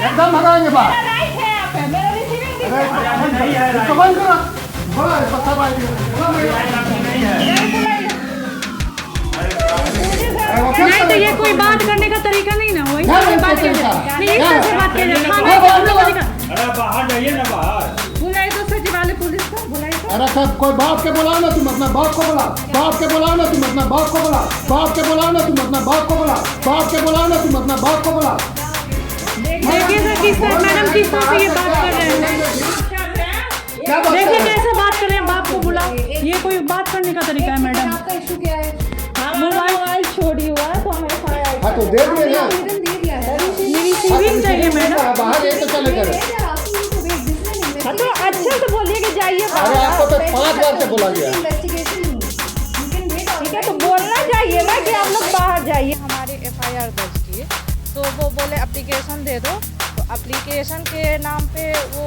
एकदम भगाएंगे बाहर। मेरा राइट है यहाँ पे, मेरा रिसीविंग अरे इसको बंद करो, बोला पत्थर भाई नहीं तो ये कोई बात करने का तरीका नहीं ना हुआ। क्या इससे बात तरीका? किया नहीं, इस तरह से बात किया जाए। थाना हाँ, के अंदर तरीका अरे बाहर जाइए ना, बाहर। बुलाए तो सचिवालय पुलिस को बुलाए तो अरे सब कोई बाप के बुलाओ ना, तुम अपना बाप को बुलाओ, बाप के बुलाओ ना, तुम अपना बाप को बुलाओ, बाप के बुलाओ ना, तुम अपना बाप को बुलाओ, बाप के बुलाओ ना, तुम अपना बाप को बुलाओ। देखिए सर किस तरह मैडम किस तरह से ये बात कर रहे हैं। क्या बात देखिए कर रहे हैं? कैसे बात कर रहे हैं, बाप को बुलाओ। ये कोई बात करने का तरीका है मैडम। आपका इशू क्या है? मोबाइल चोरी हुआ है तो हमें हाँ तो दे दिए ना, आवेदन दे दिया है। रिसीविंग चाहिए मैडम। बाहर ये तो चले करे। हाँ तो अच्छे से बोलिए कि जाइए अरे बाहर। आपको तो 5 बार से बोला गया। ठीक है तो बोलना चाहिए ना कि आप लोग बाहर जाइए। हमारे FIR दर्ज किए तो वो बोले एप्लीकेशन दे दो, तो एप्लीकेशन के नाम पे वो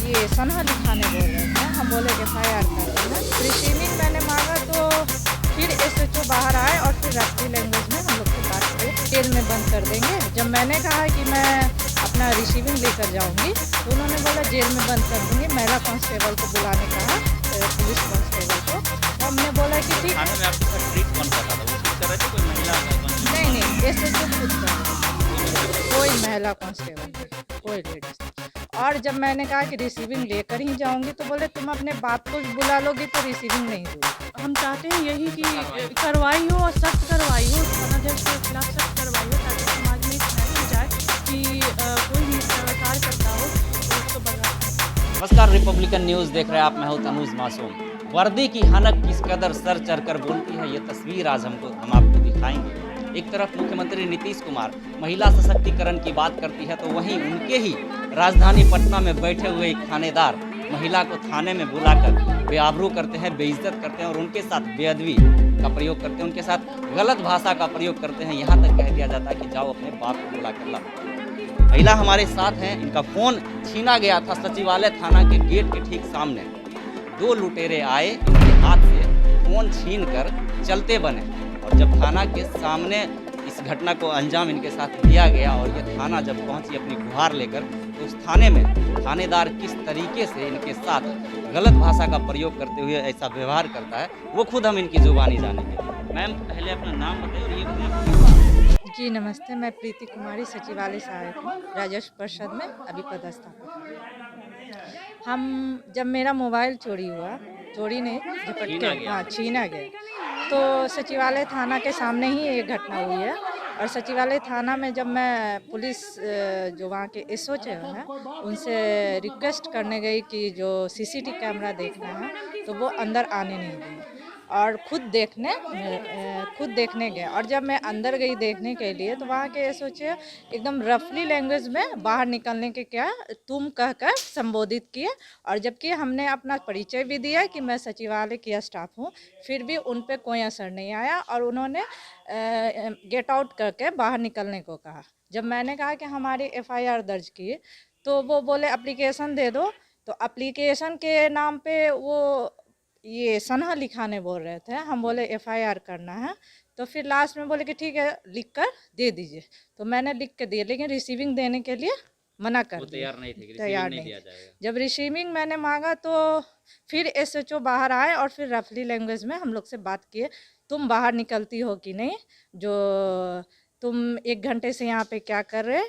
ये सनहा लिखाने बोल रहे थे। हम बोले कि FIR कर देना। रिसीविंग मैंने मांगा तो फिर SHO बाहर आए और फिर राष्ट्रीय लैंग्वेज में हम लोग की बात की, जेल में बंद कर देंगे। जब मैंने कहा कि मैं अपना रिसीविंग लेकर जाऊंगी तो उन्होंने बोला जेल में बंद कर देंगे। महिला कांस्टेबल को बुलाने कहा, पुलिस कांस्टेबल को। तो हमने बोला कि ठीक। थाने में आपके साथ ट्रीट कौन कर रहा था? वो खुद कर रहे थे, कोई महिला नहीं SHO खुद कर रहे थे। कोई महिला कांस्टेबल नहीं, कोई लेडीज। और जब मैंने कहा कि रिसीविंग लेकर ही जाऊंगी तो बोले तुम अपने बाप को बुला लोगी तो रिसीविंग नहीं दूंगी। हम चाहते हैं यही कि कार्रवाई हो और सख्त कार्रवाई हो, थानाध्यक्ष के खिलाफ सख्त कार्रवाई हो ताकि समाज में एक मैसेज जाए कि कोई भी कार्य करता हो तो उसको बर्दाश्त। नमस्कार, रिपब्लिकन न्यूज़ देख रहे हैं आप। मैं हूं तनुज मासूम। वर्दी की हनक किस कदर सर चढ़कर बोलती है, ये तस्वीर आज हम आपको दिखाएंगे। एक तरफ मुख्यमंत्री नीतीश कुमार महिला सशक्तिकरण की बात करती है तो वहीं उनके ही राजधानी पटना में बैठे हुए एक थानेदार महिला को थाने में बुलाकर बेआबरू करते हैं, बेइज्जत करते हैं और उनके साथ बेअदबी का प्रयोग करते हैं, उनके साथ गलत भाषा का प्रयोग करते हैं। यहाँ तक कह दिया जाता है कि जाओ अपने बाप को बुला कर लाओ। महिला हमारे साथ हैं, इनका फ़ोन छीना गया था सचिवालय थाना के गेट के ठीक सामने। 2 लुटेरे आए, इनके हाथ से फ़ोन छीन कर चलते बने और जब थाना के सामने इस घटना को अंजाम इनके साथ दिया गया और ये थाना जब पहुंची अपनी गुहार लेकर तो उस थाने में थानेदार किस तरीके से इनके साथ गलत भाषा का प्रयोग करते हुए ऐसा व्यवहार करता है वो खुद हम इनकी जुबानी जानेंगे। मैम पहले अपना नाम बताइए और ये बताइए। जी नमस्ते, मैं प्रीति कुमारी सचिवालय सहायक हूँ, राजस्व परिषद में अभी पदस्थापित हूँ। हम जब मेरा मोबाइल चोरी हुआ, चोरी नहीं झपट के हाँ छीना गया, तो सचिवालय थाना के सामने ही ये घटना हुई है। और सचिवालय थाना में जब मैं पुलिस जो वहाँ के SHO हैं उनसे रिक्वेस्ट करने गई कि जो CCTV कैमरा देखना है तो वो अंदर आने नहीं दिए और खुद देखने गए। और जब मैं अंदर गई देखने के लिए तो वहाँ के SHO एकदम रफली लैंग्वेज में बाहर निकलने के क्या तुम कहकर संबोधित किए। और जबकि हमने अपना परिचय भी दिया कि मैं सचिवालय की स्टाफ हूँ, फिर भी उन पे कोई असर नहीं आया और उन्होंने गेट आउट करके बाहर निकलने को कहा। जब मैंने कहा कि हमारी FIR दर्ज की तो वो बोले एप्लीकेशन दे दो, तो एप्लीकेशन के नाम पे वो ये सनहा लिखाने बोल रहे थे। हम बोले FIR करना है, तो फिर लास्ट में बोले कि ठीक है लिख कर दे दीजिए। तो मैंने लिख के दिए लेकिन रिसीविंग देने के लिए मना कर दिया, तैयार नहीं थे, तैयार नहीं। जब रिसीविंग मैंने मांगा तो फिर SHO बाहर आए और फिर रफली लैंग्वेज में हम लोग से बात किए, तुम बाहर निकलती हो कि नहीं, जो तुम 1 घंटे से यहाँ पे क्या कर रहे,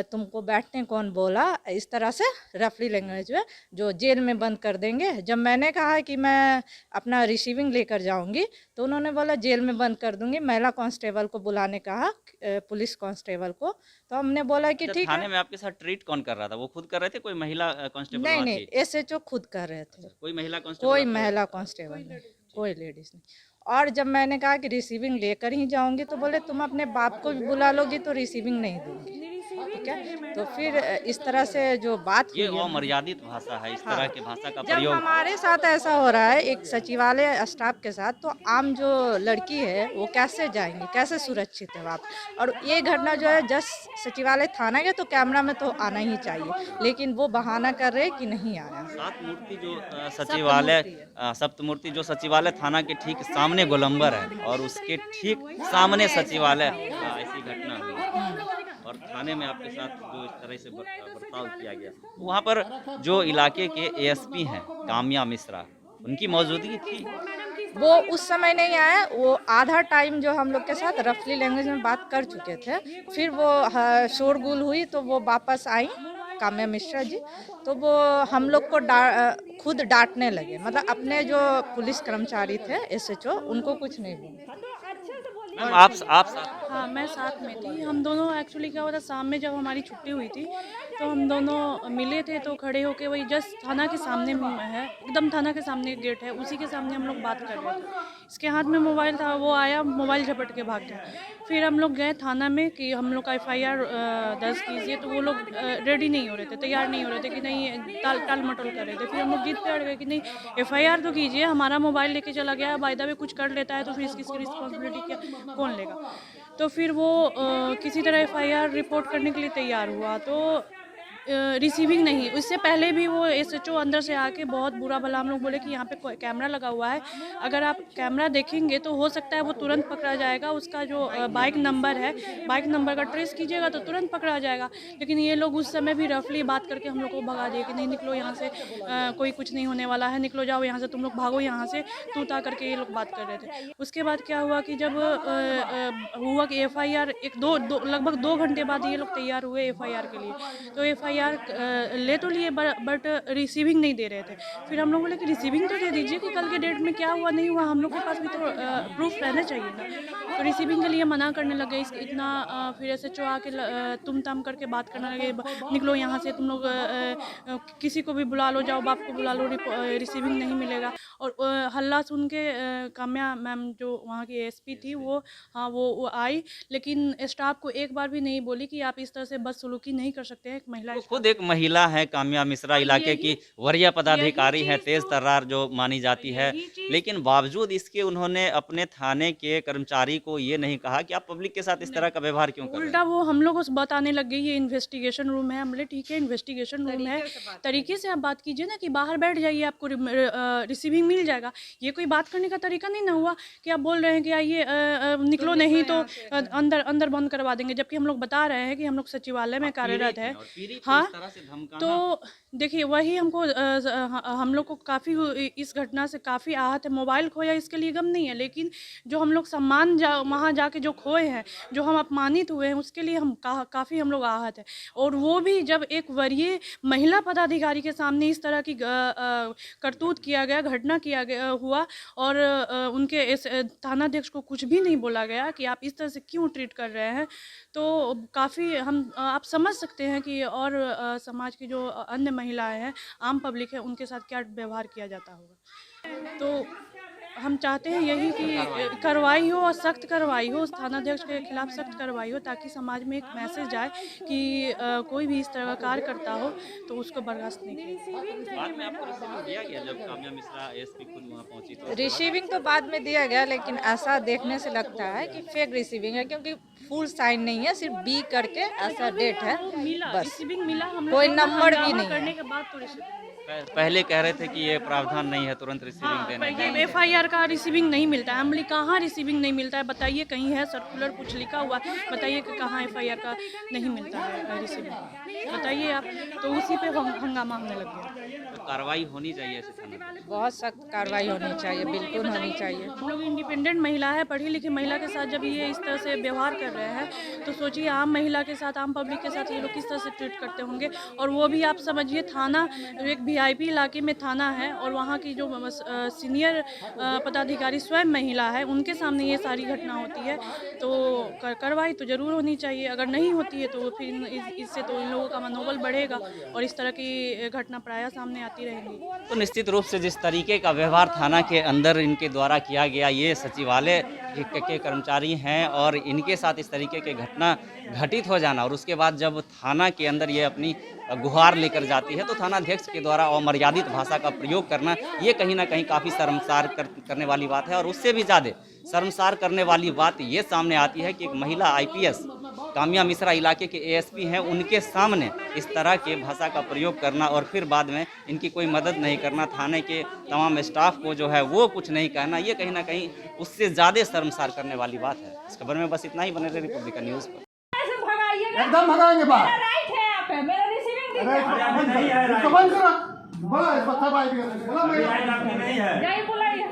तुमको बैठने कौन बोला, इस तरह से रफली लैंग्वेज में जो जेल में बंद कर देंगे। जब मैंने कहा कि मैं अपना रिसीविंग लेकर जाऊंगी तो उन्होंने बोला जेल में बंद कर दूंगी। महिला कांस्टेबल को बुलाने कहा, पुलिस कांस्टेबल को। तो हमने बोला कि ठीक है। थाने में आपके साथ ट्रीट कौन कर रहा था? वो खुद कर रहे थे, कोई महिला कांस्टेबल? नहीं SHO खुद कर रहे थे, कोई महिला कांस्टेबल? कोई महिला कांस्टेबल नहीं, कोई लेडीज नहीं। और जब मैंने कहा कि रिसीविंग लेकर ही जाऊंगी तो बोले तुम अपने बाप को भी बुला लोगी तो रिसीविंग नहीं दूंगी। ठीक है, तो फिर इस तरह से जो बात ये हुई है, अमर्यादित भाषा है, इस तरह की भाषा का जब प्रयोग। हमारे साथ ऐसा हो रहा है एक सचिवालय स्टाफ के साथ, तो आम जो लड़की है वो कैसे जाएंगी, कैसे सुरक्षित है वहाँ। और ये घटना जो है जस्ट सचिवालय थाना के तो कैमरा में तो आना ही चाहिए, लेकिन वो बहाना कर रहे कि नहीं आया। सप्तमूर्ति जो सचिवालय थाना के ठीक सामने गोलंबर है और उसके ठीक सामने सचिवालय ऐसी घटना हुई और थाने में आपके साथ जो इस तरह से बर्ताव किया गया, वहाँ पर जो इलाके के एएसपी हैं काम्या मिश्रा, उनकी मौजूदगी थी? वो उस समय नहीं आया, वो आधा टाइम जो हम लोग के साथ रफली लैंग्वेज में बात कर चुके थे। फिर वो शोरगुल हुई तो वो वापस आई काम्या मिश्रा जी, तो वो हम लोग को खुद डांटने लगे, मतलब अपने जो पुलिस कर्मचारी थे एसएचओ, उनको कुछ नहीं बोले। मैम आप साथ? हाँ, मैं साथ में थी। हम दोनों एक्चुअली क्या हुआ था, शाम में जब हमारी छुट्टी हुई थी तो हम दोनों मिले थे, तो खड़े होके वही जस्ट थाना के सामने है, एकदम थाना के सामने एक गेट है, उसी के सामने हम लोग बात कर रहे थे। इसके हाथ में मोबाइल था, वो आया, मोबाइल झपट के भाग गया। फिर हम लोग गए थाना में कि हम लोग का FIR दर्ज कीजिए, तो वो लोग रेडी नहीं हो रहे थे, तैयार नहीं हो रहे थे कि नहीं, टाल मटोल कर रहे थे। फिर हम लोग जिद पे अड़ गए कि नहीं, FIR तो कीजिए, हमारा मोबाइल लेके चला गया, बाय द वे कुछ कर लेता है तो फिर इसकी रिस्पॉन्सिबिलिटी क्या कौन लेगा। तो फिर वो किसी तरह FIR रिपोर्ट करने के लिए तैयार हुआ, तो रिसीविंग नहीं, उससे पहले भी वो SHO अंदर से आके बहुत बुरा भला हम लोग बोले कि यहाँ पे कैमरा लगा हुआ है, अगर आप कैमरा देखेंगे तो हो सकता है वो तुरंत पकड़ा जाएगा, उसका जो बाइक नंबर है, बाइक नंबर का ट्रेस कीजिएगा तो तुरंत पकड़ा जाएगा। लेकिन ये लोग उस समय भी रफली बात करके हम लोग को भगा दिए कि नहीं निकलो यहाँ से, कोई कुछ नहीं होने वाला है, निकलो जाओ यहाँ से, तुम लोग भागो यहाँ से, तू ता करके ये लोग बात कर रहे थे। उसके बाद क्या हुआ कि जब हुआ कि FIR लगभग 2 घंटे बाद ये लोग तैयार हुए FIR के लिए, तो FIR ले तो लिए बट रिसीविंग नहीं दे रहे थे। फिर हम लोग बोले कि रिसीविंग तो दे दीजिए कि कल के डेट में क्या हुआ नहीं हुआ, हम लोग के पास भी तो प्रूफ रहना चाहिए ना। तो रिसीविंग के लिए मना करने लगे इतना। फिर SHO आके तुम ताम करके बात करने लगे, निकलो यहाँ से, तुम लोग किसी को भी बुला लो, जाओ बाप को बुला लो, रिसीविंग नहीं मिलेगा। और हल्ला सुन के काम्या मैम जो वहाँ की ASP थी वो आई, लेकिन स्टाफ को एक बार भी नहीं बोली कि आप इस तरह से बदसलूकी नहीं कर सकते हैं। एक महिला, खुद एक महिला है काम्या मिश्रा, इलाके की वरीय पदाधिकारी है, तेज तर्रार जो मानी जाती है, लेकिन बावजूद इसके उन्होंने अपने थाने के कर्मचारी को ये नहीं कहा कि आप पब्लिक के साथ इस तरह का व्यवहार क्यों कर रहे हैं। उल्टा वो हम लोग को बताने लग गई ये इन्वेस्टिगेशन रूम है। हम बोले ठीक है इन्वेस्टिगेशन रूम है, तरीके से आप बात कीजिए ना, कि बाहर बैठ जाइए आपको रिसीविंग मिल जाएगा। ये कोई बात करने का तरीका नहीं ना हुआ कि आप बोल रहे हैं कि आइए निकलो नहीं तो अंदर बंद करवा देंगे, जबकि हम लोग बता रहे हैं कि हम लोग सचिवालय में कार्यरत है। हाँ, तो देखिए वही हमको हम लोग को काफ़ी इस घटना से काफ़ी आहत है। मोबाइल खोया इसके लिए गम नहीं है, लेकिन जो हम लोग सम्मान वहाँ जाके जो खोए हैं, जो हम अपमानित हुए हैं, उसके लिए हम काफ़ी हम लोग आहत है। और वो भी जब एक वरीय महिला पदाधिकारी के सामने इस तरह की करतूत किया गया, घटना किया गया हुआ, और उनके इस थानाध्यक्ष को कुछ भी नहीं बोला गया कि आप इस तरह से क्यों ट्रीट कर रहे हैं, तो काफ़ी आप समझ सकते हैं कि और समाज की जो अन्य महिलाएं हैं, आम पब्लिक है, उनके साथ क्या व्यवहार किया जाता होगा। तो हम चाहते हैं यही कि कार्रवाई हो, और सख्त कार्रवाई हो, उस थानाध्यक्ष के खिलाफ सख्त कार्रवाई हो, ताकि समाज में एक मैसेज जाए कि कोई भी इस तरह का कार्य करता हो तो उसको बर्दाश्त नहीं किया। बाद में आपको रिसीविंग दिया गया जब काम्या मिश्रा ASP खुद वहाँ पहुंची तो? रिसीविंग तो बाद में दिया गया, लेकिन ऐसा देखने से लगता है कि फेक रिसीविंग है, क्योंकि फुल साइन नहीं है, सिर्फ B करके ऐसा डेट है, बस रिसीविंग मिला, हम कोई नंबर भी नहीं करने के बाद तो रिसीविंग। पहले कह रहे थे कि ये प्रावधान नहीं है तुरंत रिसीविंग देने का। ये FIR का रिसीविंग नहीं मिलता है। हम बोले कहाँ रिसीविंग नहीं मिलता है, बताइए, कहीं है सर्कुलर कुछ लिखा हुआ, बताइए कि कहाँ FIR का नहीं मिलता है रिसीविंग, बताइए आप। तो उसी पे हंगामा होने लग गया। तो कार्रवाई होनी चाहिए ऐसे थाने पे। बहुत सख्त कार्रवाई होनी चाहिए, बिल्कुल होनी चाहिए। हम लोग इंडिपेंडेंट महिला है, पढ़ी लिखी महिला के साथ जब ये इस तरह से व्यवहार कर रहे हैं, तो सोचिए आम महिला के साथ, आम पब्लिक के साथ ये लोग किस तरह से ट्रीट करते होंगे। और वो भी आप समझिए, थाना एक VIP इलाके में थाना है, और वहाँ की जो सीनियर पदाधिकारी स्वयं महिला है, उनके सामने ये सारी घटना होती है, तो कार्रवाई तो ज़रूर होनी चाहिए। अगर नहीं होती है तो फिर इससे तो इन लोगों का मनोबल बढ़ेगा, और इस तरह की घटना प्रायः सामने आती रहेंगी। तो निश्चित रूप से जिस तरीके का व्यवहार थाना के अंदर इनके द्वारा किया गया, ये सचिवालय के कर्मचारी हैं, और इनके साथ इस तरीके के घटना घटित हो जाना, और उसके बाद जब थाना के अंदर ये अपनी गुहार लेकर जाती है, तो थानाध्यक्ष के द्वारा अमर्यादित भाषा का प्रयोग करना, ये कहीं ना कहीं काफ़ी शर्मसार करने वाली बात है। और उससे भी ज़्यादा शर्मसार करने वाली बात ये सामने आती है कि एक महिला IPS काम्या मिश्रा इलाके के ASP हैं, उनके सामने इस तरह के भाषा का प्रयोग करना, और फिर बाद में इनकी कोई मदद नहीं करना, थाने के तमाम स्टाफ को जो है वो कुछ नहीं कहना, ये कहीं ना कहीं उससे ज़्यादा शर्मसार करने वाली बात है। इस खबर में बस इतना ही। बने रहे रिपब्लिकन न्यूज़ पर। एकदम भगाएंगे बाहर। राइट है यहाँ पे, मेरा रिसीविंग अरे इसको बंद करो, बोला इस बच्चा भाई बोला जाइए बुलाइए।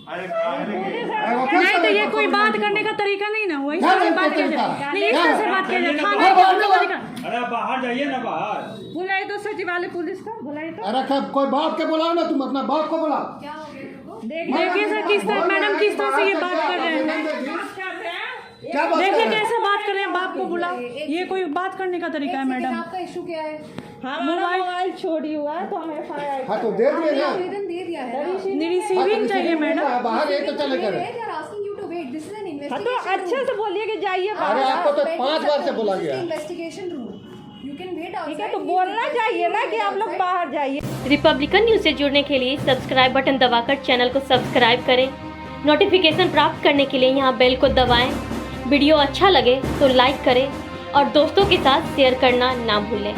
नहीं तो ये कोई बात करने का तरीका नहीं ना हुआ, इस तरह से बात किया जाए नहीं, इस तरह से बात किया जाए थाना के अंदर तरीका। अरे बाहर जाइए ना बाहर। बुलाइए तो सचिवालय पुलिस को बुलाइए तो। अरे कोई बाप के बुलाओ ना, तुम अपना बाप को बुलाओ। देखिए सर किस तरह मैडम किस तरह से ये बात कर रहे हैं, क्या बात देखिए कर रहे हैं? कैसे बात कर रहे हैं, बाप को बुलाओ, ये कोई बात करने का तरीका है मैडम। आपका इशू क्या है? हमारा मोबाइल चोरी हुआ है तो हम FIR हाँ तो दे दिए ना, आवेदन दे दिया है ना? रिसीविंग चाहिए मैडम। बाहर ये तो चले करे। They are asking you to wait. This is an हाँ तो investigation अच्छे से बोलिए कि जाइए अरे बाहर। आपको तो 5 बार से बोला गया। Investigation room, you can wait ठीक है आउटसाइड। तो बोलना चाहिए ना कि आप लोग बाहर जाइए। रिपब्लिकन न्यूज़ से जुड़ने के लिए सब्सक्राइब बटन दबाकर चैनल को सब्सक्राइब करें। नोटिफिकेशन प्राप्त करने के लिए यहाँ बेल को दबाएं। वीडियो अच्छा लगे तो लाइक करें और दोस्तों के साथ शेयर करना ना भूलें।